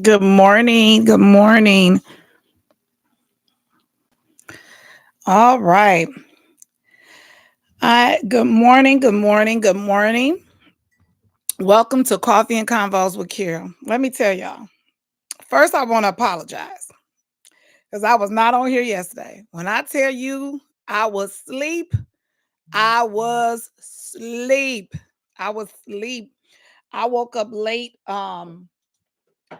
Good morning. Good morning. All right. Good morning. Good morning. Good morning. Welcome to Coffee and Convos with Kira. Let me tell y'all. First, I want to apologize because I was not on here yesterday. When I tell you I was asleep, I was asleep. I was asleep. I woke up late.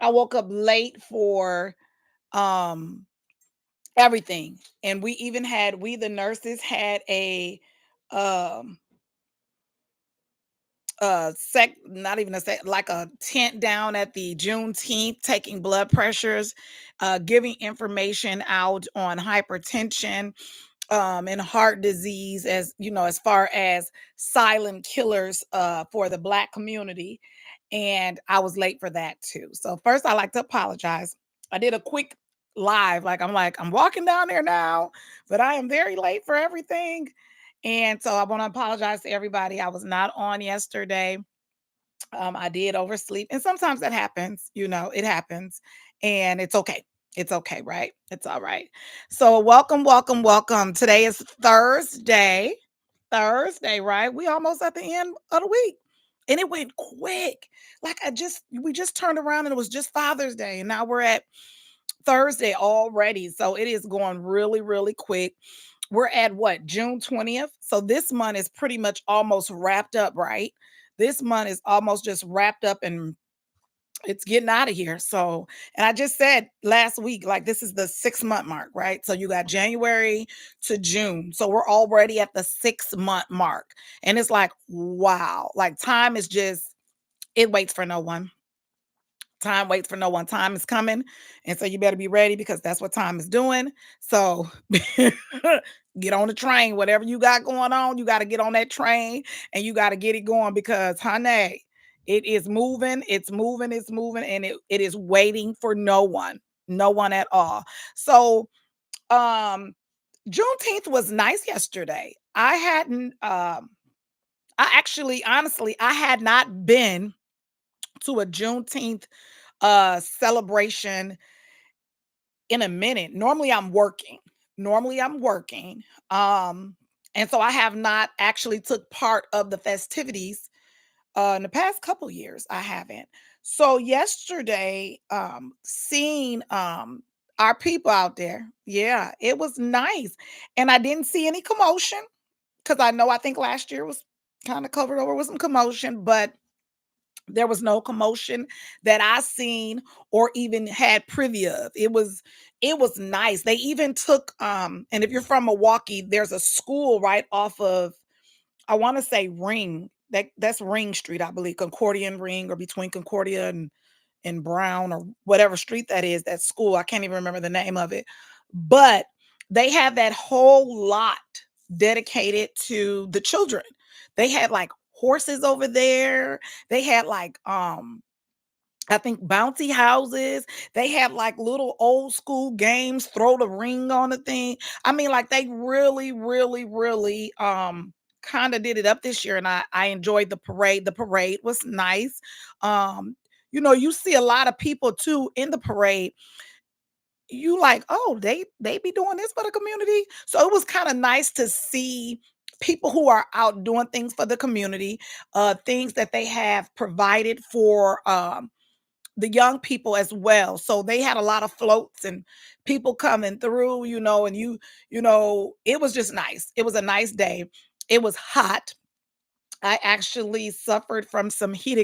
I woke up late for um everything. And we the nurses had a um not even a sec, like a tent down at the Juneteenth, taking blood pressures, giving information out on hypertension, and heart disease, as you know, as far as silent killers for the Black community. And I was late for that too. So first, I like to apologize. I did a quick live, I'm walking down there now, but I am very late for everything. And so I want to apologize to everybody. I was not on yesterday. I did oversleep, and sometimes that happens. It happens, and it's okay. It's okay, right? It's all right. So, welcome, welcome, welcome. Today is Thursday. Thursday, right? We almost at the end of the week, and it went quick. We just turned around, and it was just Father's Day, and now we're at Thursday already. So it is going really, really quick. We're at what, June 20th? So this month is pretty much almost wrapped up, right? This month is almost just wrapped up and it's getting out of here. So, and I just said last week, like this is the 6 month mark, right? So you got January to June. So we're already at the 6 month mark. And it's like, wow, like time is just, it waits for no one. Time waits for no one. Time is coming. And so you better be ready because that's what time is doing. So get on the train. Whatever you got going on, you got to get on that train and you got to get it going because, honey, it is moving. It's moving. It's moving. And it is waiting for no one. No one at all. So Juneteenth was nice yesterday. I actually, honestly, I had not been to a Juneteenth celebration in a minute. Normally I'm working. Normally I'm working. And so I have not actually took part of the festivities in the past couple years. I haven't. So yesterday, seeing our people out there, yeah, it was nice. And I didn't see any commotion because I think last year was kind of covered over with some commotion, but there was no commotion that I seen or even had privy of. It was nice. They even took and if you're from Milwaukee, there's a school right off of, I want to say Ring. That's Ring Street, I believe, Concordia and Ring, or between Concordia and Brown, or whatever street that is, that school. I can't even remember the name of it. But they have that whole lot dedicated to the children. They had like horses over there. They had like I think bouncy houses. They had like little old school games, throw the ring on the thing. I mean, like they really, really, really kind of did it up this year. And I enjoyed the parade. The parade was nice. Um, you see a lot of people too in the parade. You like, oh, they be doing this for the community. So it was kind of nice to see people who are out doing things for the community, things that they have provided for the young people as well. So they had a lot of floats and people coming through, and it was just nice. It was a nice day. It was hot. I actually suffered from some heat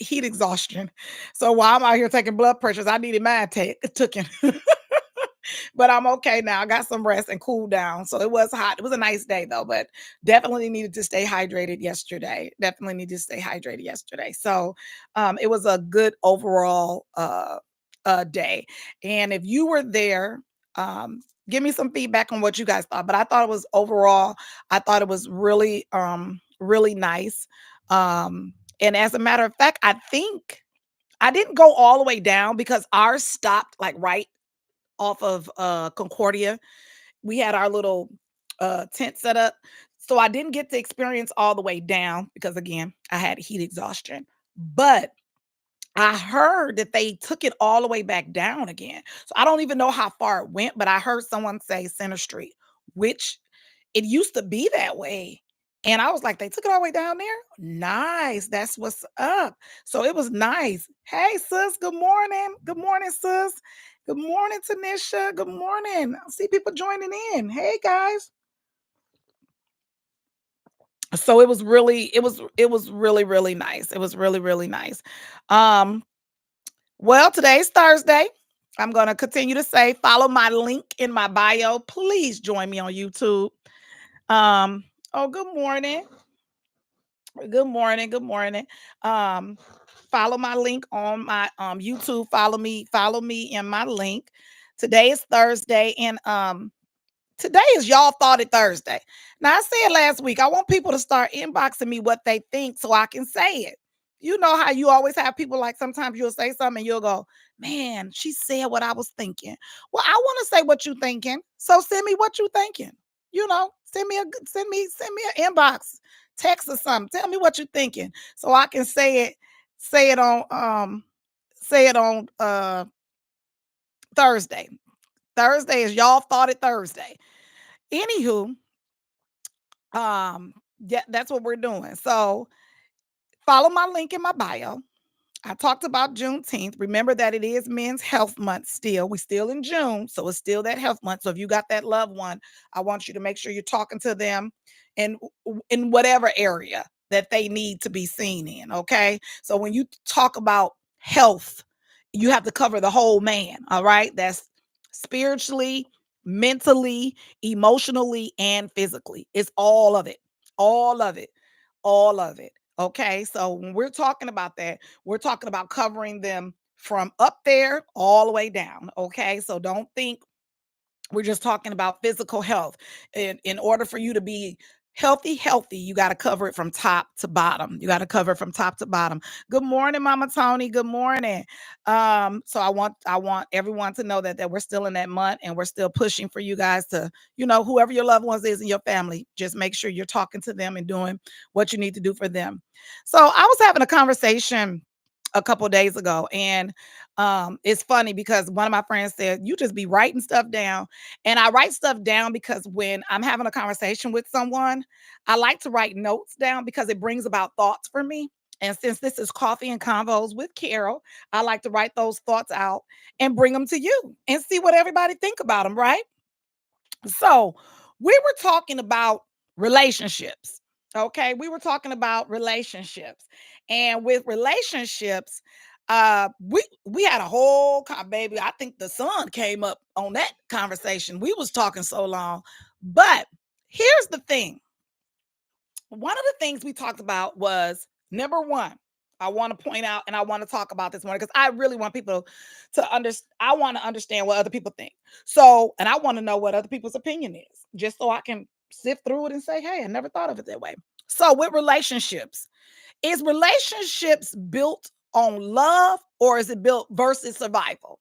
exhaustion. So while I'm out here taking blood pressures, I needed mine taken. But I'm okay now. I got some rest and cool down. So it was hot. It was a nice day though, but definitely needed to stay hydrated yesterday. Definitely needed to stay hydrated yesterday. So it was a good overall day. And if you were there, give me some feedback on what you guys thought. But I thought it was overall, I thought it was really, really nice. And as a matter of fact, I think I didn't go all the way down because ours stopped like right off of Concordia. We had our little tent set up. So I didn't get to experience all the way down because again, I had heat exhaustion. But I heard that they took it all the way back down again. So I don't even know how far it went, but I heard someone say Center Street, which it used to be that way. And I was like, they took it all the way down there? Nice. That's what's up. So it was nice. Hey, sis. Good morning. Good morning, sis. Good morning, Tanisha. Good morning. I see people joining in. Hey, guys. So it was really, really nice. It was really, really nice. Um, Well, today's Thursday. I'm going to continue to say follow my link in my bio. Please join me on YouTube. Um, oh, good morning. Good morning. Good morning. Um, Follow my link on my YouTube. Follow me in my link. Today is Thursday, and today is Y'all Thought It Thursday. Now, I said last week, I want people to start inboxing me what they think so I can say it. You know how you always have people like sometimes you'll say something and you'll go, man, she said what I was thinking. Well, I want to say what you thinking. So send me what you thinking. Send me an inbox, text or something. Tell me what you thinking so I can say it on Thursday. Thursday is Y'all Thought It Thursday. Anywho, yeah, that's what we're doing. So follow my link in my bio. I talked about Juneteenth. Remember that it is Men's Health Month still. We still in June, so it's still that health month. So if you got that loved one, I want you to make sure you're talking to them in in whatever area that they need to be seen in. Okay. So when you talk about health, you have to cover the whole man. All right. That's spiritually, mentally, emotionally, and physically. It's all of it. All of it. All of it. Okay. So when we're talking about that, we're talking about covering them from up there all the way down. Okay. So don't think we're just talking about physical health. In order for you to be healthy, you got to cover it from top to bottom. You got to cover it from top to bottom. Good morning, Mama Tony. Good morning. So I want everyone to know that we're still in that month and we're still pushing for you guys to, whoever your loved ones is in your family, just make sure you're talking to them and doing what you need to do for them. So I was having a conversation a couple days ago, and it's funny because one of my friends said, you just be writing stuff down. And I write stuff down because when I'm having a conversation with someone, I like to write notes down because it brings about thoughts for me. And since this is Coffee and Convos with Carol, I like to write those thoughts out and bring them to you and see what everybody think about them, right? So we were talking about relationships. Okay. We were talking about relationships. And with relationships, we had a whole baby. I think the sun came up on that conversation. We was talking so long. But here's the thing. One of the things we talked about was number one. I want to point out and I want to talk about this morning because I really want people to understand. I want to understand what other people think. So, and I want to know what other people's opinion is, just so I can sift through it and say, hey, I never thought of it that way. So, with relationships, is relationships built on love or is it built versus survival?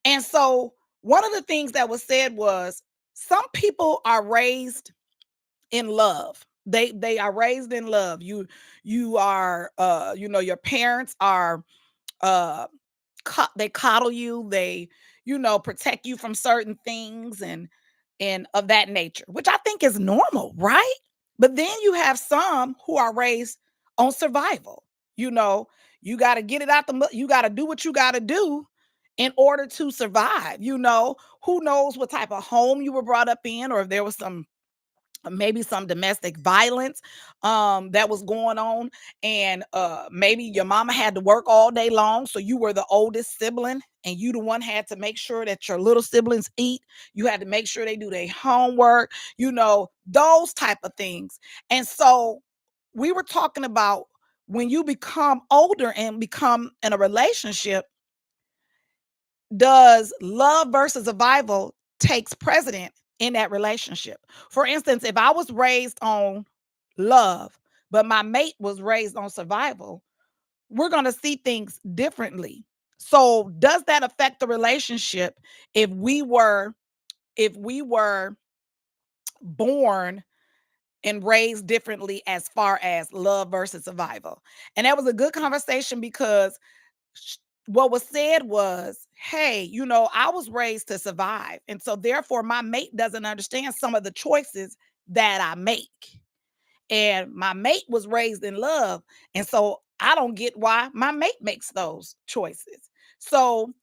And so, one of the things that was said was some people are raised in love. They are raised in love. You are your parents are uh they coddle you, they protect you from certain things and of that nature, which I think is normal, right? But then you have some who are raised on survival. You know, you got to get it out you got to do what you got to do in order to survive. Who knows what type of home you were brought up in, or if there was maybe some domestic violence that was going on, and maybe your mama had to work all day long, so you were the oldest sibling and you the one had to make sure that your little siblings eat. You had to make sure they do their homework, those type of things. And so we were talking about when you become older and become in a relationship, does love versus survival takes precedent in that relationship? For instance, if I was raised on love, but my mate was raised on survival, we're going to see things differently. So, does that affect the relationship if we were born and raised differently as far as love versus survival? And that was a good conversation because what was said was, hey, I was raised to survive. And so therefore my mate doesn't understand some of the choices that I make. And my mate was raised in love. And so I don't get why my mate makes those choices. So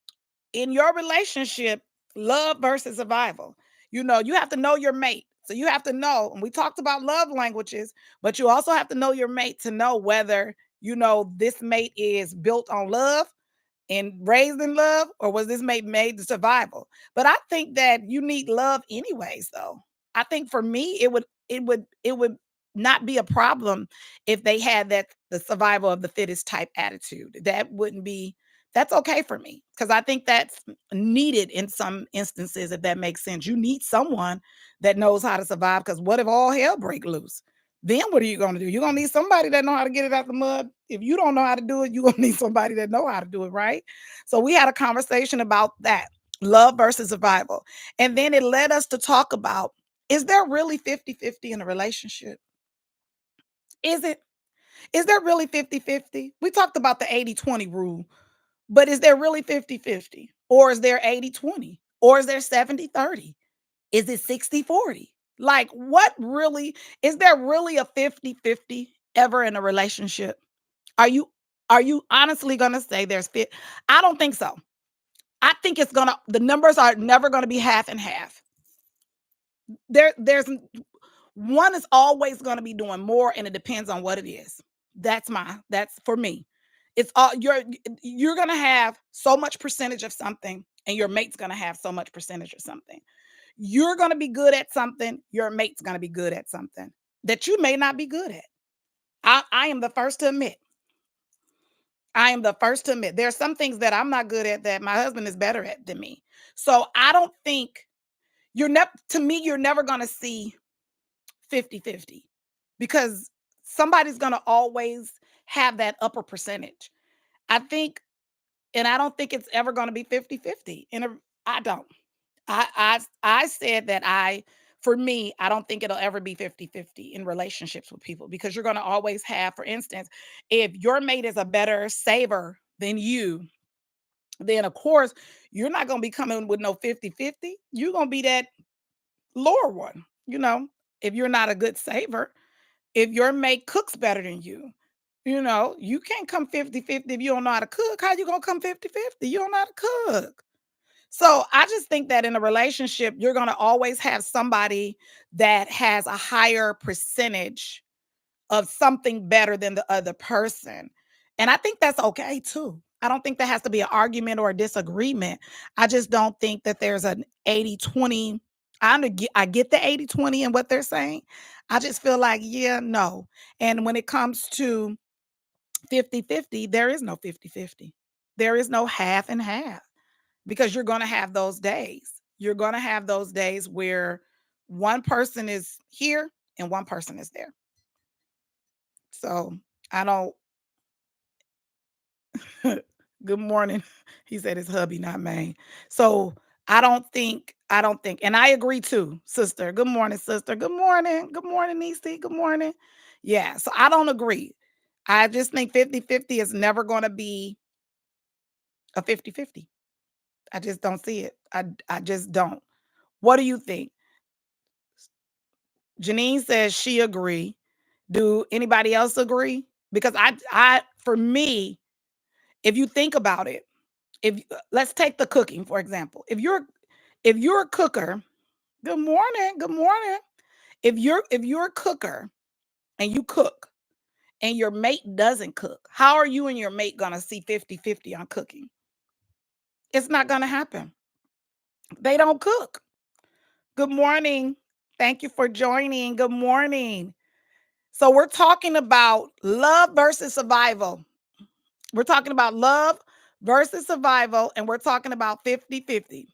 in your relationship, love versus survival, you have to know your mate. So you have to know, and we talked about love languages, but you also have to know your mate to know whether, this mate is built on love and raised in love, or was this made to survival? But I think that you need love anyways, though. I think for me, it would not be a problem if they had that the survival of the fittest type attitude. That's okay for me because I think that's needed in some instances, if that makes sense. You need someone that knows how to survive because what if all hell break loose? Then what are you gonna do? You're gonna need somebody that know how to get it out the mud. If you don't know how to do it, you're gonna need somebody that know how to do it, right? So we had a conversation about that, love versus survival. And then it led us to talk about, is there really 50-50 in a relationship? Is it? Is there really 50-50? We talked about the 80-20 rule, but is there really 50-50? Or is there 80-20? Or is there 70-30? Is it 60-40? Like, what really is there really a 50-50 ever in a relationship? Are you are you honestly gonna say there's fit? I don't think so. I think the numbers are never gonna be half and half. There's one is always gonna be doing more, and it depends on what it is. That's for me. It's all you're gonna have so much percentage of something, and your mate's gonna have so much percentage of something. You're gonna be good at something, your mate's gonna be good at something that you may not be good at. I am the first to admit. I am the first to admit there are some things that I'm not good at that my husband is better at than me. So I don't think you're never to me, you're never gonna see 50-50 because somebody's gonna always have that upper percentage. I think, and I don't think it's ever gonna be 50-50. I don't. I said that for me, I don't think it'll ever be 50-50 in relationships with people because you're gonna always have, for instance, if your mate is a better saver than you, then of course you're not gonna be coming with no 50-50. You're gonna be that lower one, if you're not a good saver. If your mate cooks better than you can't come 50-50 if you don't know how to cook. How you gonna come 50-50? You don't know how to cook. So I just think that in a relationship, you're going to always have somebody that has a higher percentage of something better than the other person. And I think that's okay too. I don't think there has to be an argument or a disagreement. I just don't think that there's an 80-20. I get the 80-20 and what they're saying. I just feel like, yeah, no. And when it comes to 50-50, there is no 50-50. There is no half and half because you're going to have those days. You're going to have those days where one person is here and one person is there. So I don't. Good morning. He said his hubby, not Maine. So I don't think, and I agree too, sister. Good morning, sister. Good morning. Good morning, Niecy. Good morning. Yeah. So I don't agree. I just think 50-50 is never going to be a 50-50. I just don't see it. I just don't. What do you think? Janine says she agree. Do anybody else agree? Because for me, if you think about it, if let's take the cooking for example. If you're a cooker, good morning, good morning. If you're a cooker and you cook and your mate doesn't cook, how are you and your mate gonna see 50-50 on cooking? It's not gonna happen. They don't cook. Good morning. Thank you for joining. Good morning. So we're talking about love versus survival. We're talking about love versus survival, and we're talking about 50-50.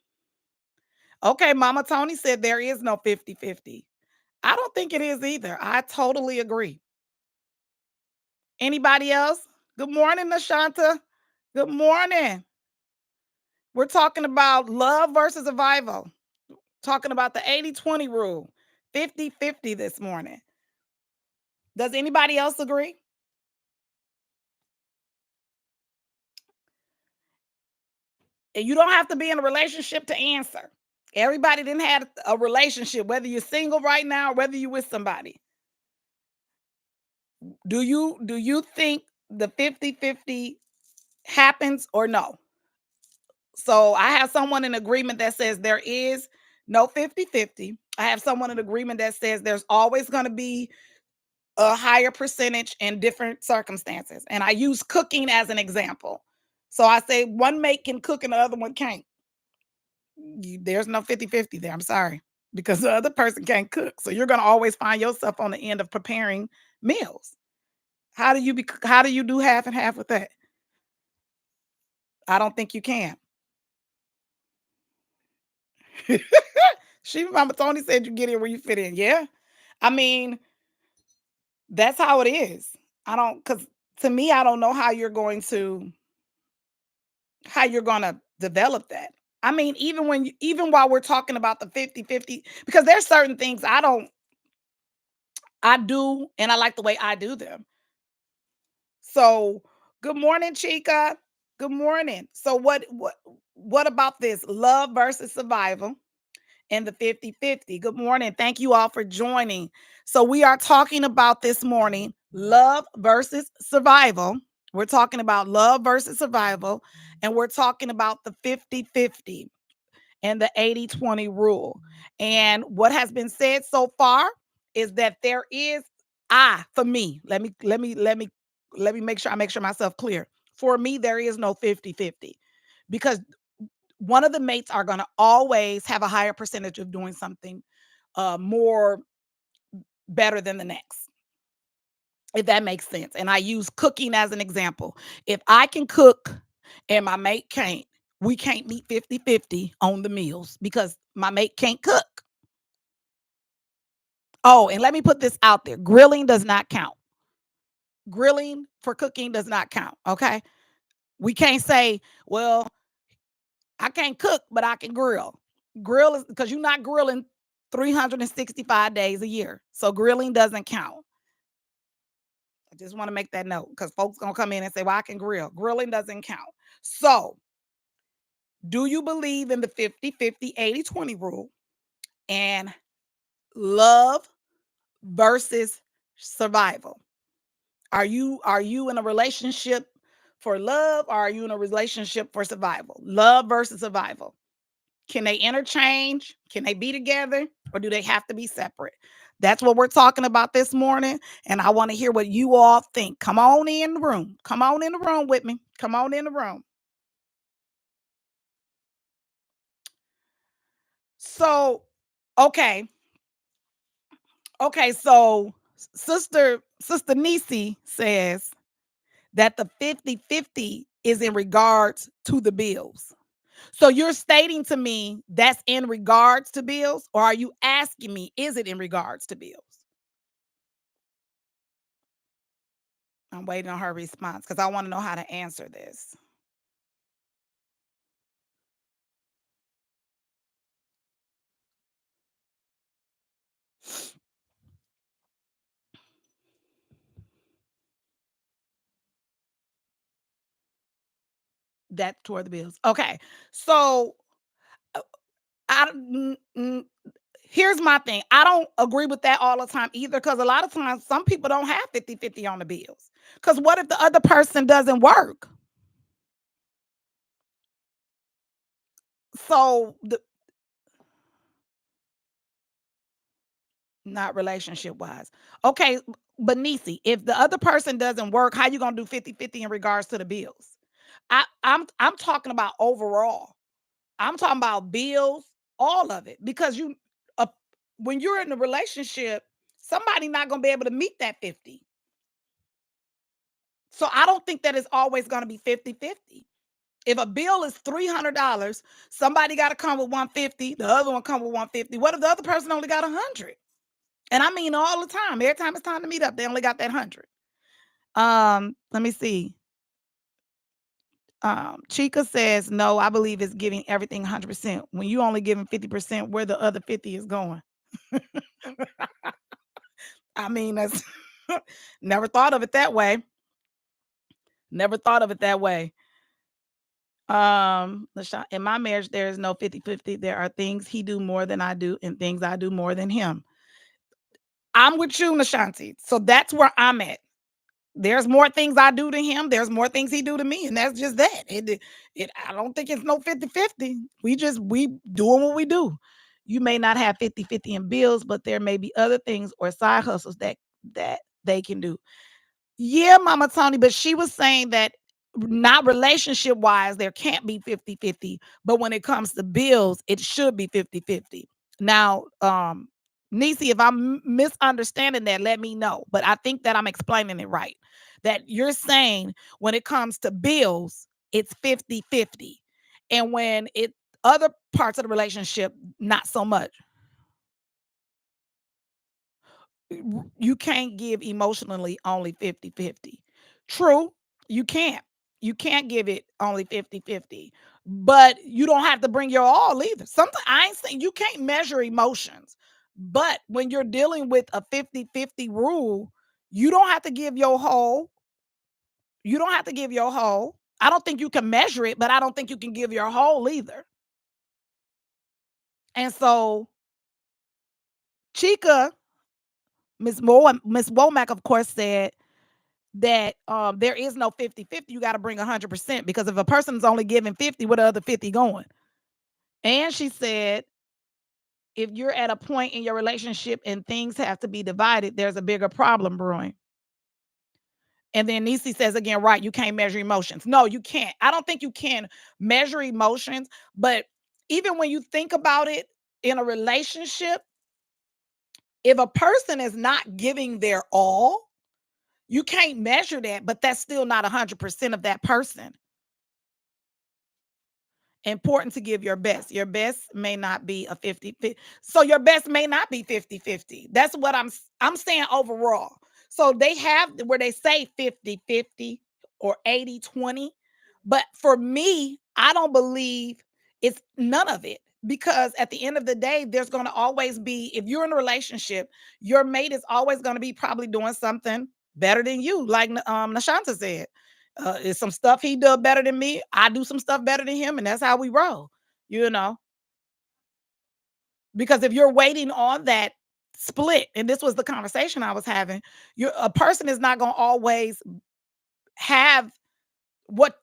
Okay, Mama Tony said there is no 50-50. I don't think it is either. I totally agree. Anybody else? Good morning, Nashanta. Good morning. We're talking about love versus survival. Talking about the 80-20 rule. 50-50 this morning. Does anybody else agree? And you don't have to be in a relationship to answer. Everybody didn't have a relationship, whether you're single right now or whether you're with somebody. Do you think the 50-50 happens or no? So I have someone in agreement that says there is no 50-50. I have someone in agreement that says there's always going to be a higher percentage in different circumstances. And I use cooking as an example. So I say one mate can cook and the other one can't. There's no 50-50 there. I'm sorry. Because the other person can't cook. So you're going to always find yourself on the end of preparing meals. How do you do half and half with that? I don't think you can. She Mama Tony said you get in where you fit in. Yeah. I mean, that's how it is. I don't cuz to me I don't know how you're going to develop that. I mean, even while we're talking about the 50-50, because there's certain things I do and I like the way I do them. So, good morning, Chica. Good morning. So what about this love versus survival and the 50-50? Good morning. Thank you all for joining. So we are talking about this morning love versus survival. We're talking about love versus survival, and we're talking about the 50-50 and the 80-20 rule. And what has been said so far is that there is for me, let me make sure myself clear. For me, there is no 50-50 because one of the mates are going to always have a higher percentage of doing something more better than the next, if that makes sense. And I use cooking as an example. If I can cook and my mate can't, we can't meet 50-50 on the meals because my mate can't cook. Oh, and let me put this out there. Grilling does not count. Grilling for cooking does not count. Okay. We can't say, well, I can't cook, but I can grill. Grill is because you're not grilling 365 days a year. So grilling doesn't count. I just want to make that note because folks gonna come in and say, well, I can grill. Grilling doesn't count. So do you believe in the 50-50, 80-20 rule and love versus survival? Are you in a relationship for love or are you in a relationship for survival? Love versus survival. Can they interchange? Can they be together or do they have to be separate? That's what we're talking about this morning. And I want to hear what you all think. Come on in the room. Come on in the room with me. Come on in the room. So, okay. Okay. So, Sister Nisi says that the 50-50 is in regards to the bills. So you're stating to me that's in regards to bills, or are you asking me, is it in regards to bills? I'm waiting on her response because I want to know how to answer this. That toward the bills. Okay. So uh, here's my thing. I don't agree with that all the time either because a lot of times some people don't have 50-50 on the bills. Because what if the other person doesn't work? So not relationship wise. Okay, but Nisi, if the other person doesn't work, how you gonna do 50-50 in regards to the bills? I'm talking about overall. I'm talking about bills, all of it. Because uh, when you're in a relationship, somebody not gonna be able to meet that 50. So I don't think that it's always gonna be 50-50. If a bill is $300, somebody got to come with 150, the other one come with 150. What if the other person only got 100? And I mean all the time. Every time it's time to meet up, they only got that 100. Let me see. Chica says, no, I believe it's giving everything 100%. When you only giving 50%, where the other 50 is going. I mean, that's never thought of it that way. Never thought of it that way. In my marriage, there is no 50-50. There are things he do more than I do and things I do more than him. I'm with you, Nashanti. So that's where I'm at. There's more things I do to him. There's more things he do to me. And that's just that. I don't think it's no 50-50. We doing what we do. You may not have 50-50 in bills, but there may be other things or side hustles that they can do. Yeah, Mama Tony, but she was saying that not relationship wise, there can't be 50-50, but when it comes to bills, it should be 50-50. Now, Nisi, if I'm misunderstanding that, let me know. But I think that I'm explaining it right. That you're saying when it comes to bills, it's 50-50. And when it other parts of the relationship, not so much. You can't give emotionally only 50-50. True, you can't. You can't give it only 50-50. But you don't have to bring your all either. Something I ain't saying you can't measure emotions. But when you're dealing with a 50-50 rule, you don't have to give your whole. You don't have to give your whole. I don't think you can measure it, but I don't think you can give your whole either. And so Chica, Miss Womack, of course, said that there is no 50-50. You got to bring 100% because if a person's only giving 50, where the other 50 going? And she said, if you're at a point in your relationship and things have to be divided, there's a bigger problem brewing. And then Nisi says again, right, you can't measure emotions. No, you can't. I don't think you can measure emotions, but even when you think about it in a relationship, if a person is not giving their all, you can't measure that, but that's still not 100% of that person. Important to give your best. Your best may not be a 50-50. So your best may not be 50-50. That's what I'm saying overall. So they have where they say 50-50 or 80-20. But for me, I don't believe it's none of it because at the end of the day, there's going to always be, if you're in a relationship, your mate is always going to be probably doing something better than you, like Nashanta said. It's some stuff he does better than me. I do some stuff better than him, and that's how we roll, you know. Because if you're waiting on that split, and this was the conversation I was having, you're a person is not gonna always have what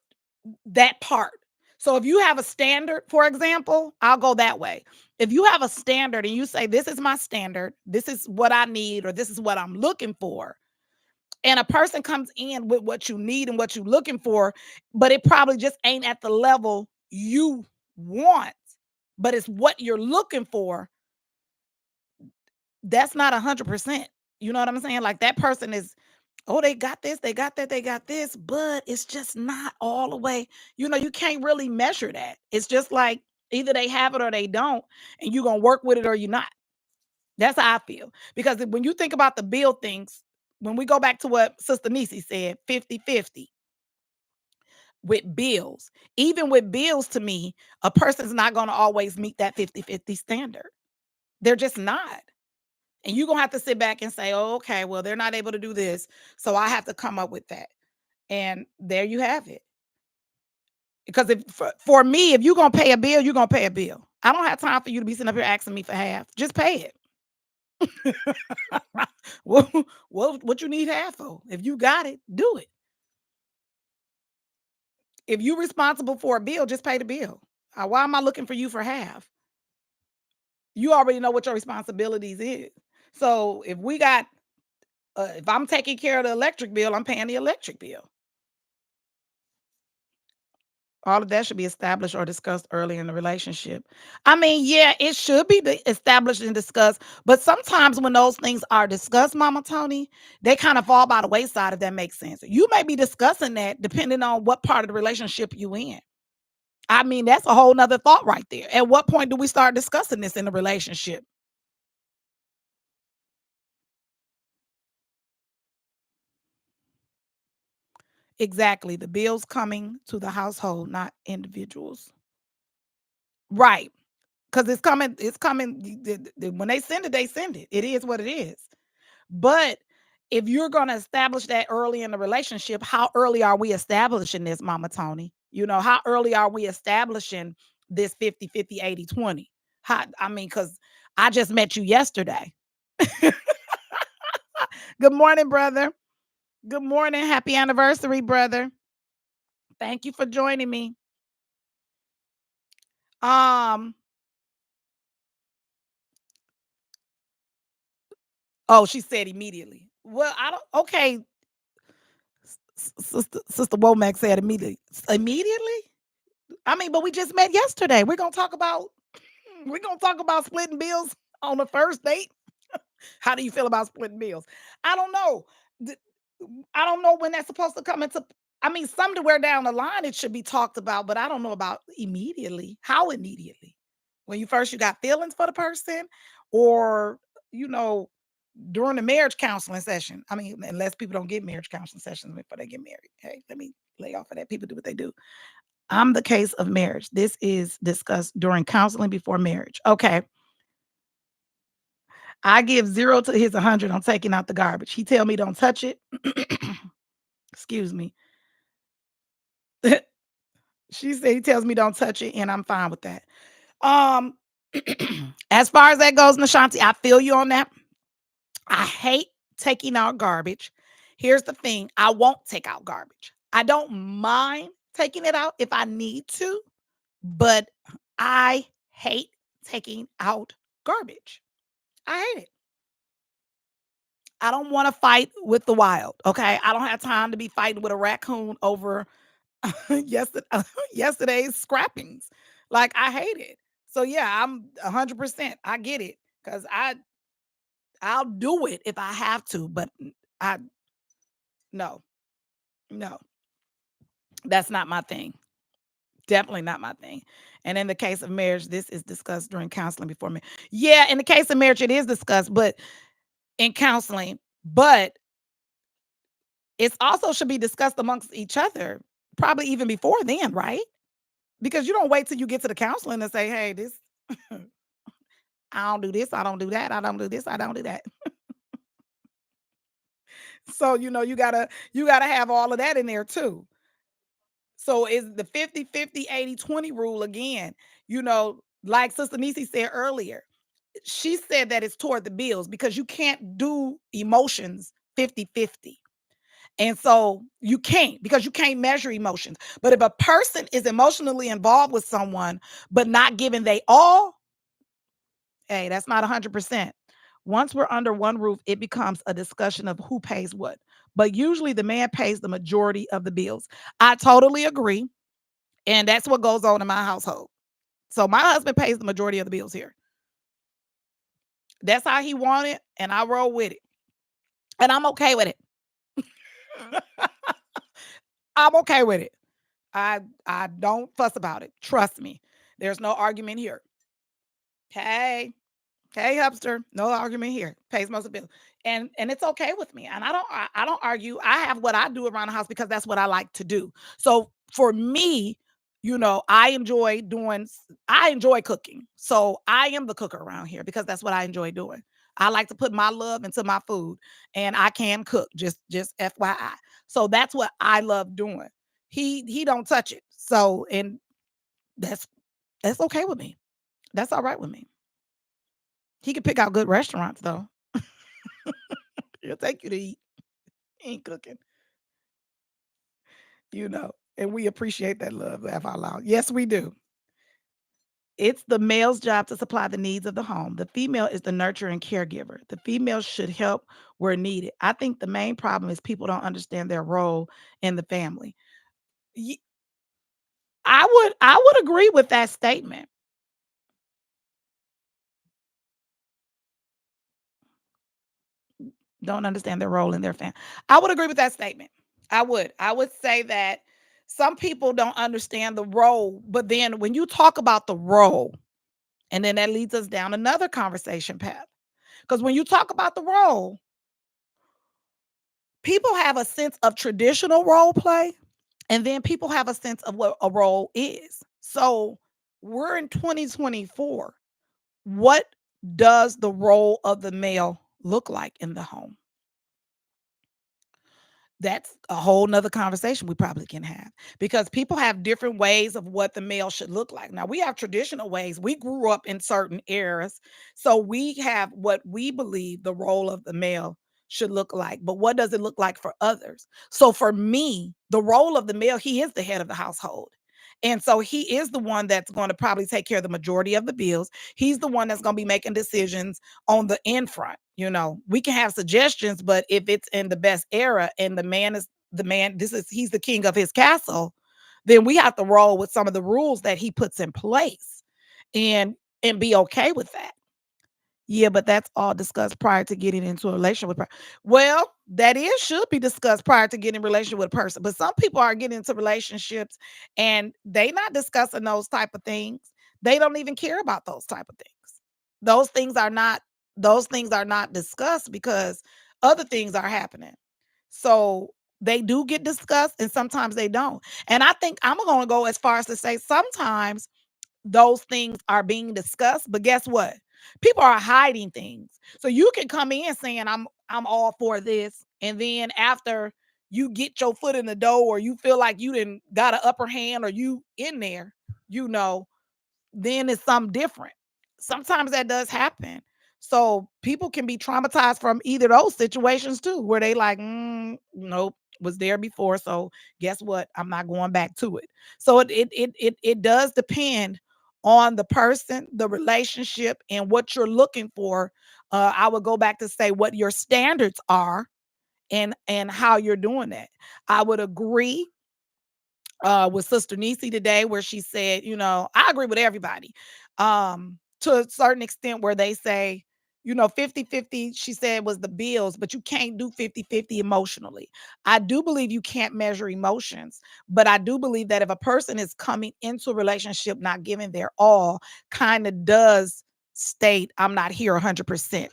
that part. So if you have a standard, for example, I'll go that way. If you have a standard and you say, this is my standard, this is what I need, or this is what I'm looking for, and a person comes in with what you need and what you're looking for, but it probably just ain't at the level you want, but it's what you're looking for, that's not 100%. You know what I'm saying? Like that person is, oh, they got this, they got that, they got this, but it's just not all the way. You can't really measure that. It's just like either they have it or they don't, and you're going to work with it or you're not. That's how I feel. Because when you think about the bill things, when we go back to what Sister Nisi said, 50-50 with bills. Even with bills, to me, a person's not going to always meet that 50-50 standard. They're just not. And you're going to have to sit back and say, oh, okay, well, they're not able to do this. So I have to come up with that. And there you have it. Because if for me, if you're going to pay a bill, you're going to pay a bill. I don't have time for you to be sitting up here asking me for half. Just pay it. What you need half for? If you got it, do it. If you're responsible for a bill, just pay the bill. Why am I looking for you for half? You already know what your responsibilities is. So if I'm taking care of the electric bill, I'm paying the electric bill. All of that should be established or discussed early in the relationship. I mean, yeah, it should be established and discussed, but sometimes when those things are discussed, Mama Tony, they kind of fall by the wayside, if that makes sense. You may be discussing that depending on what part of the relationship you in. I mean, that's a whole nother thought right there. At what point do we start discussing this in a relationship? Exactly. The bills coming to the household, not individuals. Right. Because it's coming. When they send it, they send it. It is what it is. But if you're going to establish that early in the relationship, how early are we establishing this, Mama Tony? How early are we establishing this 50-50, 80-20? How, I mean, because I just met you yesterday. Good morning, brother. Good morning. Happy anniversary, brother. Thank you for joining me. Um, oh, she said immediately. Well, I don't okay. Sister Womack said immediately. Immediately? I mean, but we just met yesterday. We're gonna talk about splitting bills on the first date. How do you feel about splitting bills? I don't know. Th- I don't know when that's supposed to come into. I mean, somewhere down the line it should be talked about, but I don't know about immediately. How immediately? When you got feelings for the person, or you know, during the marriage counseling session. I mean, unless people don't get marriage counseling sessions before they get married. Hey, let me lay off of that. People do what they do. I'm the case of marriage. This is discussed during counseling before marriage. Okay. I give 0 to his 100 on taking out the garbage. He tell me don't touch it. Excuse me. She said he tells me don't touch it, and I'm fine with that. Um, as far as that goes, Nashanti, I feel you on that. I hate taking out garbage. Here's the thing, I won't take out garbage. I don't mind taking it out if I need to, but I hate taking out garbage. I hate it. I don't want to fight with the wild. Okay. I don't have time to be fighting with a raccoon over yesterday, yesterday's scrappings. Like, I hate it. So yeah, I'm 100%. I get it. Cause I'll do it if I have to, but I no, no, that's not my thing. Definitely not my thing. And in the case of marriage, this is discussed during counseling before me. Yeah, in the case of marriage, it is discussed, but in counseling, but it's also should be discussed amongst each other, probably even before then, right? Because you don't wait till you get to the counseling and say, hey, this, I don't do this, I don't do that, I don't do this, I don't do that. So, you gotta have all of that in there too. So is the 50-50-80-20 rule again, like Sister Nisi said earlier. She said that it's toward the bills because you can't do emotions 50-50. And so you can't because you can't measure emotions. But if a person is emotionally involved with someone but not giving they all, hey, that's not 100%. Once we're under one roof, it becomes a discussion of who pays what. But usually the man pays the majority of the bills. I totally agree. And that's what goes on in my household. So my husband pays the majority of the bills here. That's how he wanted, and I roll with it. And I'm okay with it. I'm okay with it. I don't fuss about it. Trust me. There's no argument here. Hey, hey, Hubster. No argument here. Pays most of the bills. And it's okay with me. And I don't argue. I have what I do around the house because that's what I like to do. So for me, I enjoy cooking. So I am the cooker around here because that's what I enjoy doing. I like to put my love into my food, and I can cook, just FYI. So that's what I love doing. He don't touch it. So, and that's that's okay with me. That's all right with me. He can pick out good restaurants though. He'll take you to eat. He ain't cooking, and we appreciate that love, laugh out loud. Yes, we do. It's the male's job to supply the needs of the home. The female is the nurturer and caregiver. The female should help where needed. I think the main problem is people don't understand their role in the family. Ye- I would agree with that statement. Don't understand their role in their family. I would agree with that statement. I would. I would say that some people don't understand the role, but then when you talk about the role, and then that leads us down another conversation path. Because when you talk about the role, people have a sense of traditional role play, and then people have a sense of what a role is. So we're in 2024. What does the role of the male look like in the home? That's a whole nother conversation we probably can have, because people have different ways of what the male should look like. Now, we have traditional ways. We grew up in certain eras, so we have what we believe the role of the male should look like. But what does it look like for others? So for me, the role of the male, he is the head of the household. And so he is the one that's going to probably take care of the majority of the bills. He's the one that's going to be making decisions on the in front. We can have suggestions, but if it's in the best era and the man, he's the king of his castle, then we have to roll with some of the rules that he puts in place and and be okay with that. Yeah, but that's all discussed prior to getting into a relationship with well, that is should be discussed prior to getting in a relationship with a person. But some people are getting into relationships and they not discussing those type of things. They don't even care about those type of things. Those things are not those things are not discussed because other things are happening. So they do get discussed and sometimes they don't. And I think I'm going to go as far as to say sometimes those things are being discussed, but guess what? People are hiding things. So you can come in saying I'm all for this, and then after you get your foot in the door or you feel like you didn't got an upper hand or you in there, you know, then it's something different. Sometimes that does happen. So people can be traumatized from either those situations too, where they like, nope, was there before. So guess what? I'm not going back to it. So it does depend on the person, the relationship, and what you're looking for. I would go back to say what your standards are and how you're doing that. I would agree with Sister Nisi today, where she said, I agree with everybody to a certain extent, where they say, 50-50. She said was the bills, but you can't do 50-50 emotionally. I do believe you can't measure emotions, but I do believe that if a person is coming into a relationship not giving their all, kind of does state, I'm not here 100%.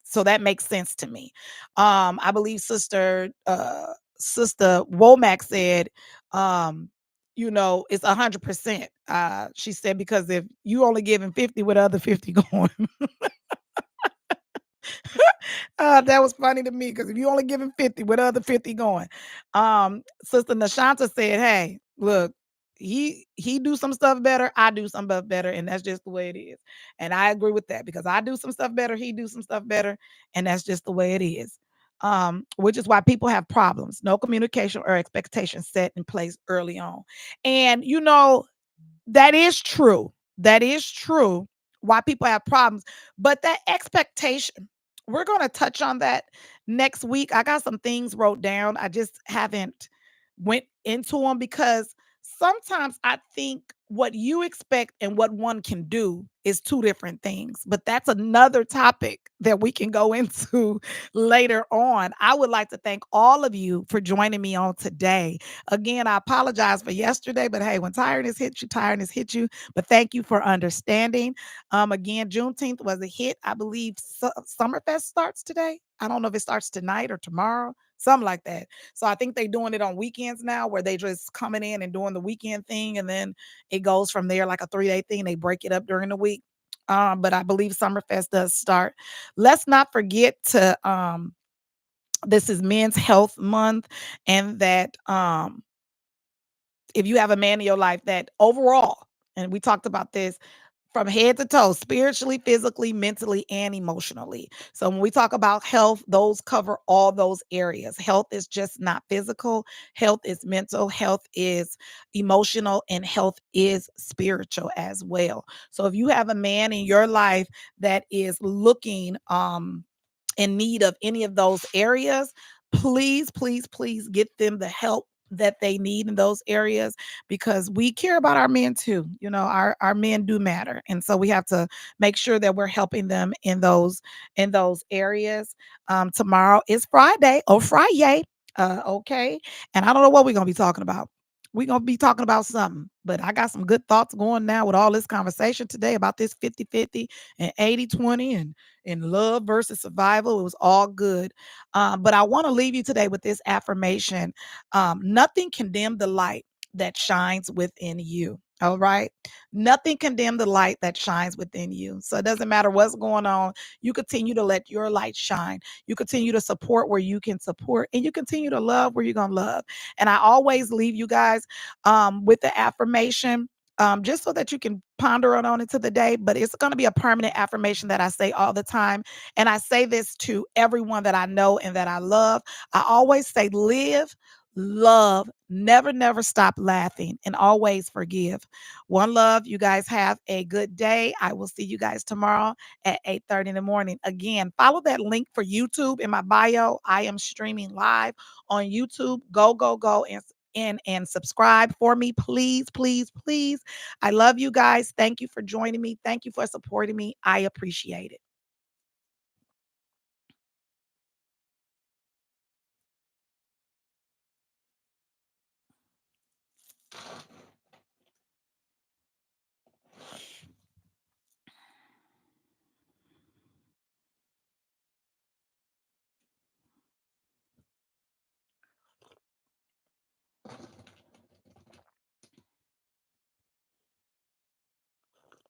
So that makes sense to me. I believe Sister Womack said, um, it's 100%. She said, because if you only giving 50 with the other 50 going, that was funny to me because if you only giving 50 with the other 50 going. Sister Nashanta said, hey, look, he do some stuff better, I do some stuff better, and that's just the way it is. And I agree with that because I do some stuff better, he do some stuff better, and that's just the way it is. Which is why people have problems. No communication or expectations set in place early on. And that is true. That is true. Why people have problems. But that expectation, we're going to touch on that next week. I got some things wrote down. I just haven't went into them because sometimes I think what you expect and what one can do is two different things. But that's another topic that we can go into later on. I would like to thank all of you for joining me on today. Again, I apologize for yesterday, but hey, when tiredness hits you, tiredness hits you. But thank you for understanding. Again, Juneteenth was a hit. I believe Summerfest starts today. I don't know if it starts tonight or tomorrow, something like that. So I think they're doing it on weekends now, where they just coming in and doing the weekend thing, and then it goes from there like a 3-day thing. They break it up during the week. But I believe Summerfest does start. Let's not forget to this is Men's Health Month, and that if you have a man in your life that overall, and we talked about this from head to toe, spiritually, physically, mentally, and emotionally. So when we talk about health, those cover all those areas. Health is just not physical, health is mental, health is emotional, and health is spiritual as well. So if you have a man in your life that is looking in need of any of those areas, please, please, please get them the help that they need in those areas, because we care about our men too. Our men do matter. And so we have to make sure that we're helping them in those areas. Tomorrow is Friday. Oh, Friday. Okay. And I don't know what we're gonna be talking about. We're gonna be talking about something, but I got some good thoughts going now with all this conversation today about this 50-50 and 80-20 and in love versus survival. It was all good. But I want to leave you today with this affirmation. Nothing can dim the light that shines within you. All right. Nothing can dim the light that shines within you. So it doesn't matter what's going on. You continue to let your light shine. You continue to support where you can support, and you continue to love where you're going to love. And I always leave you guys with the affirmation. Just so that you can ponder on it to the day, but it's going to be a permanent affirmation that I say all the time. And I say this to everyone that I know and that I love. I always say, live, love, never, never stop laughing, and always forgive. One love. You guys have a good day. I will see you guys tomorrow at 8:30 in the morning. Again, follow that link for YouTube in my bio. I am streaming live on YouTube. Go, go, go and subscribe for me, please, please, please. I love you guys. Thank you for joining me. Thank you for supporting me. I appreciate it.